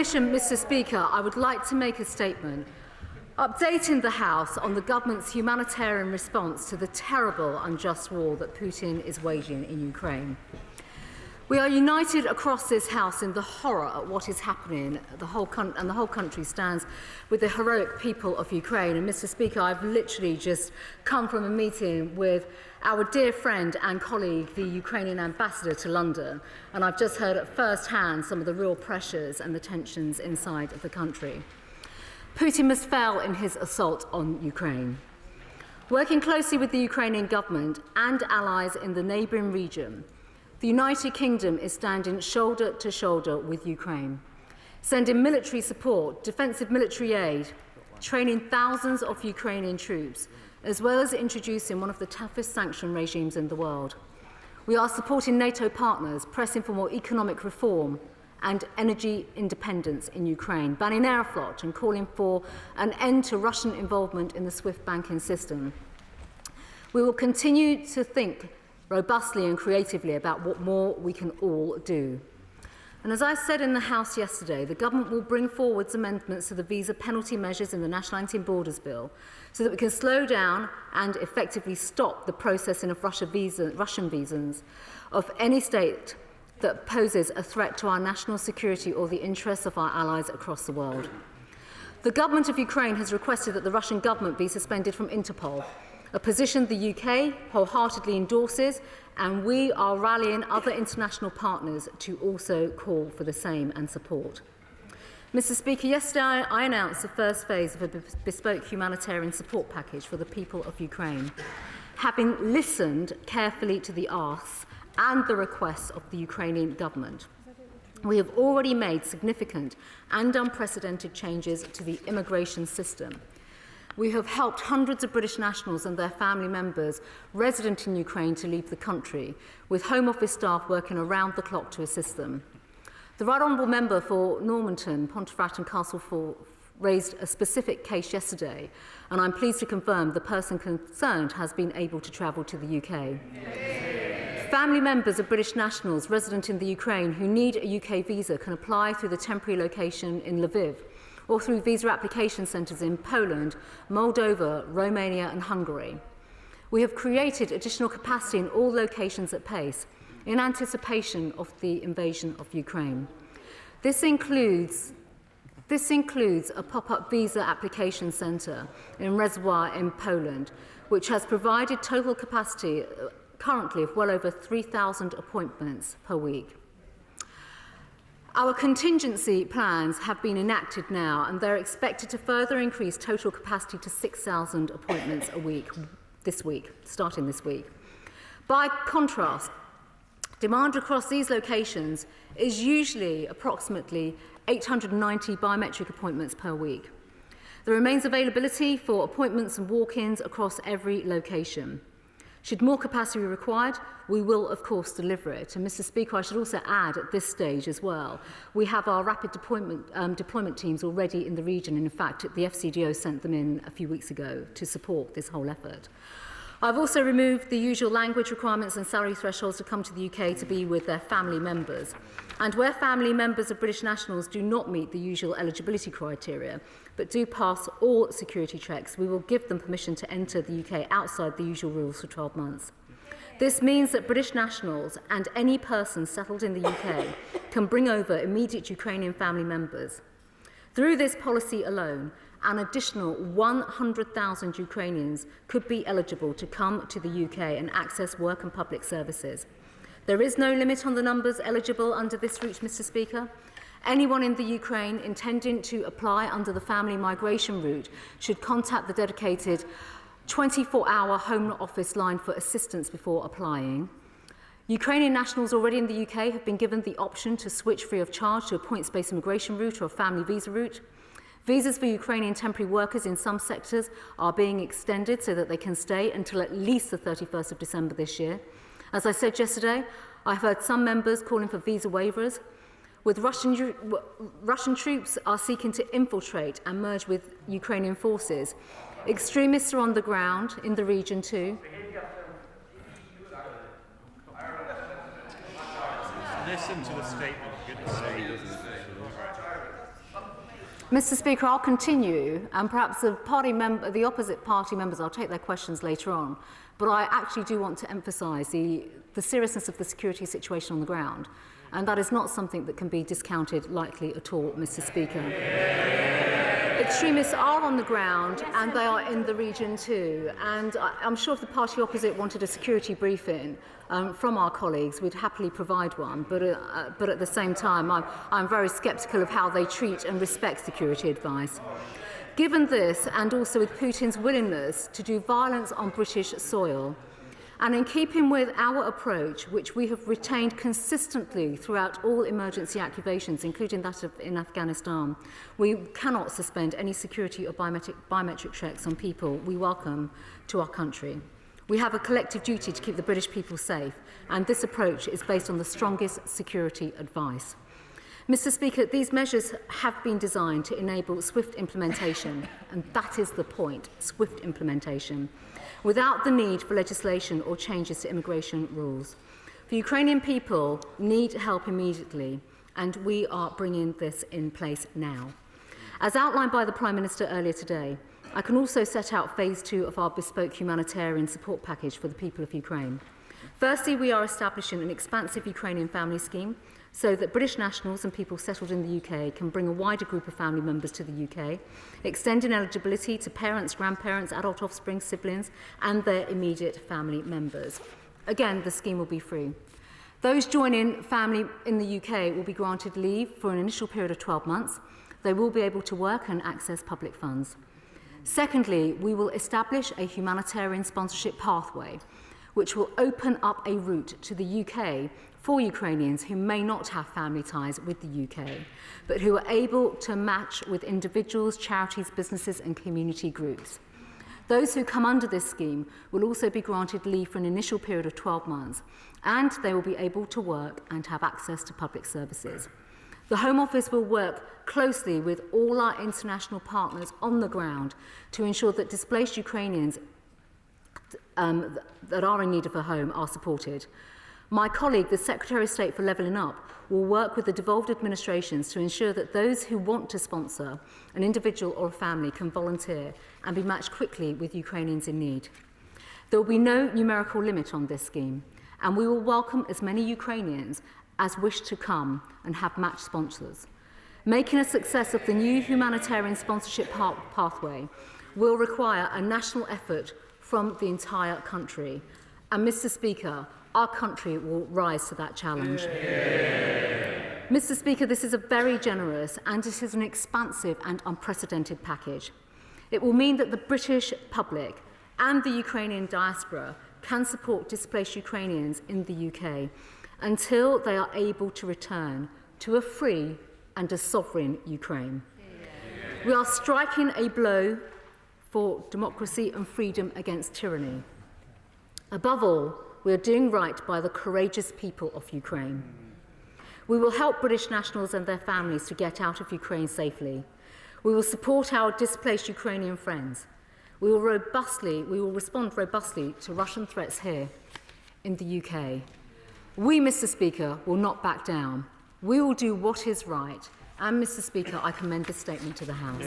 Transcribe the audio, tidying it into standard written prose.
permission, Mr. Speaker, I would like to make a statement updating the House on the government's humanitarian response to the terrible, unjust war that Putin is waging in Ukraine. We are united across this House in the horror at what is happening, and the whole country stands with the heroic people of Ukraine. And Mr. Speaker, I've literally just come from a meeting with our dear friend and colleague, the Ukrainian ambassador to London, and I've just heard at first hand some of the real pressures and the tensions inside of the country. Putin must fail in his assault on Ukraine. Working closely with the Ukrainian government and allies in the neighbouring region, the United Kingdom is standing shoulder to shoulder with Ukraine, sending military support, defensive military aid, training thousands of Ukrainian troops, as well as introducing one of the toughest sanction regimes in the world. We are supporting NATO partners, pressing for more economic reform and energy independence in Ukraine, banning Aeroflot and calling for an end to Russian involvement in the SWIFT banking system. We will continue to think robustly and creatively about what more we can all do. And as I said in the House yesterday, the government will bring forward amendments to the visa penalty measures in the National Anti-Borders Bill so that we can slow down and effectively stop the processing of Russian visas of any state that poses a threat to our national security or the interests of our allies across the world. The government of Ukraine has requested that the Russian government be suspended from Interpol, a position the UK wholeheartedly endorses, and we are rallying other international partners to also call for the same and support. Mr. Speaker, yesterday I announced the first phase of a bespoke humanitarian support package for the people of Ukraine, having listened carefully to the asks and the requests of the Ukrainian government. We have already made significant and unprecedented changes to the immigration system. We have helped hundreds of British nationals and their family members resident in Ukraine to leave the country, with Home Office staff working around the clock to assist them. The Right Honourable Member for Normanton, Pontefract and Castleford raised a specific case yesterday, and I'm pleased to confirm the person concerned has been able to travel to the UK. Family members of British nationals resident in the Ukraine who need a UK visa can apply through the temporary location in Lviv, or through visa application centres in Poland, Moldova, Romania and Hungary. We have created additional capacity in all locations at pace in anticipation of the invasion of Ukraine. This includes a pop-up visa application centre in Reservoir in Poland, which has provided total capacity currently of well over 3,000 appointments per week. Our contingency plans have been enacted now, and they're expected to further increase total capacity to 6,000 appointments a week starting this week. By contrast, demand across these locations is usually approximately 890 biometric appointments per week. There remains availability for appointments and walk-ins across every location. Should more capacity be required, we will, of course, deliver it. And, Mr. Speaker, I should also add at this stage as well, we have our rapid deployment teams already in the region. And in fact, the FCDO sent them in a few weeks ago to support this whole effort. I've also removed the usual language requirements and salary thresholds to come to the UK to be with their family members. And where family members of British nationals do not meet the usual eligibility criteria, but do pass all security checks, we will give them permission to enter the UK outside the usual rules for 12 months. This means that British nationals and any person settled in the UK can bring over immediate Ukrainian family members. Through this policy alone, an additional 100,000 Ukrainians could be eligible to come to the UK and access work and public services. There is no limit on the numbers eligible under this route, Mr. Speaker. Anyone in the Ukraine intending to apply under the family migration route should contact the dedicated 24-hour Home Office line for assistance before applying. Ukrainian nationals already in the UK have been given the option to switch free of charge to a points-based immigration route or a family visa route. Visas for Ukrainian temporary workers in some sectors are being extended so that they can stay until at least the 31st of December this year. As I said yesterday, I've heard some members calling for visa waivers. With Russian troops are seeking to infiltrate and merge with Ukrainian forces. Extremists are on the ground in the region too. Listen to the statement, for goodness sake. Mr. Speaker, I'll continue, and perhaps the opposite party members, I'll take their questions later on, but I actually do want to emphasise the seriousness of the security situation on the ground, and that is not something that can be discounted lightly at all, Mr. Speaker. Extremists are on the ground, and they are in the region too, and I'm sure if the party opposite wanted a security briefing from our colleagues, we'd happily provide one, but at the same time, I'm very sceptical of how they treat and respect security advice. Given this, and also with Putin's willingness to do violence on British soil, and in keeping with our approach, which we have retained consistently throughout all emergency activations, including that in Afghanistan, we cannot suspend any security or biometric checks on people we welcome to our country. We have a collective duty to keep the British people safe, and this approach is based on the strongest security advice. Mr. Speaker, these measures have been designed to enable swift implementation, and that is the point, swift implementation, without the need for legislation or changes to immigration rules. The Ukrainian people need help immediately, and we are bringing this in place now. As outlined by the Prime Minister earlier today, I can also set out phase 2 of our bespoke humanitarian support package for the people of Ukraine. Firstly, we are establishing an expansive Ukrainian family scheme so that British nationals and people settled in the UK can bring a wider group of family members to the UK, extending eligibility to parents, grandparents, adult offspring, siblings, and their immediate family members. Again, the scheme will be free. Those joining family in the UK will be granted leave for an initial period of 12 months. They will be able to work and access public funds. Secondly, we will establish a humanitarian sponsorship pathway, which will open up a route to the UK for Ukrainians who may not have family ties with the UK, but who are able to match with individuals, charities, businesses and community groups. Those who come under this scheme will also be granted leave for an initial period of 12 months, and they will be able to work and have access to public services. The Home Office will work closely with all our international partners on the ground to ensure that displaced Ukrainians that are in need of a home are supported. My colleague, the Secretary of State for Levelling Up, will work with the devolved administrations to ensure that those who want to sponsor an individual or a family can volunteer and be matched quickly with Ukrainians in need. There will be no numerical limit on this scheme, and we will welcome as many Ukrainians as wish to come and have matched sponsors. Making a success of the new humanitarian sponsorship pathway will require a national effort from the entire country. And Mr. Speaker, our country will rise to that challenge. Mr. Speaker, this is a very generous and it is an expansive and unprecedented package. It will mean that the British public and the Ukrainian diaspora can support displaced Ukrainians in the UK until they are able to return to a free and a sovereign Ukraine. We are striking a blow for democracy and freedom against tyranny. Above all, we are doing right by the courageous people of Ukraine. We will help British nationals and their families to get out of Ukraine safely. We will support our displaced Ukrainian friends. We will respond robustly to Russian threats here in the UK. We, Mr. Speaker, will not back down. We will do what is right. And, Mr. Speaker, I commend this statement to the House.